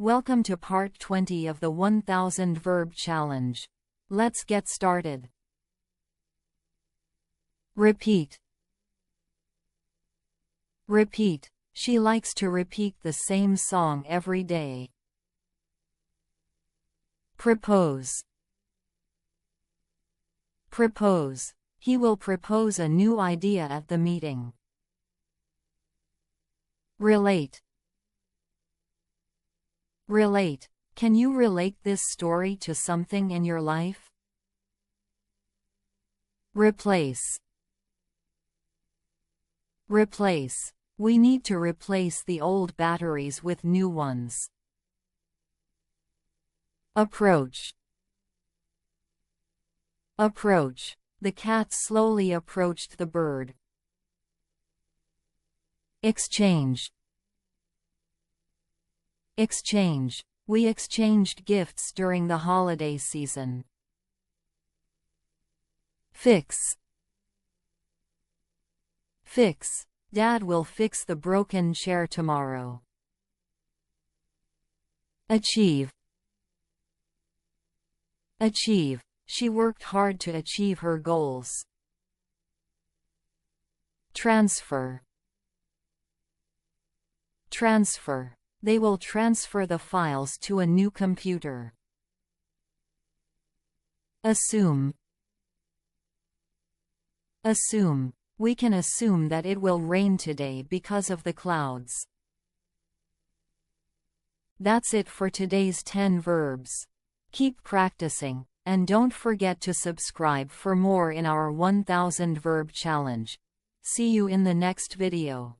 Welcome to part 20 of the 1000 Verb Challenge. Let's get started. Repeat. Repeat. She likes to repeat the same song every day. Propose. Propose. He will propose a new idea at the meeting. Relate. Relate. Can you relate this story to something in your life? Replace. Replace. We need to replace the old batteries with new ones. Approach. Approach. The cat slowly approached the bird. Exchange. Exchange. We exchanged gifts during the holiday season. Fix. Fix. Dad will fix the broken chair tomorrow. Achieve. Achieve. She worked hard to achieve her goals. Transfer. Transfer. They will transfer the files to a new computer. Assume. Assume. We can assume that it will rain today because of the clouds. That's it for today's 10 verbs. Keep practicing, and don't forget to subscribe for more in our 1000 Verb Challenge. See you in the next video.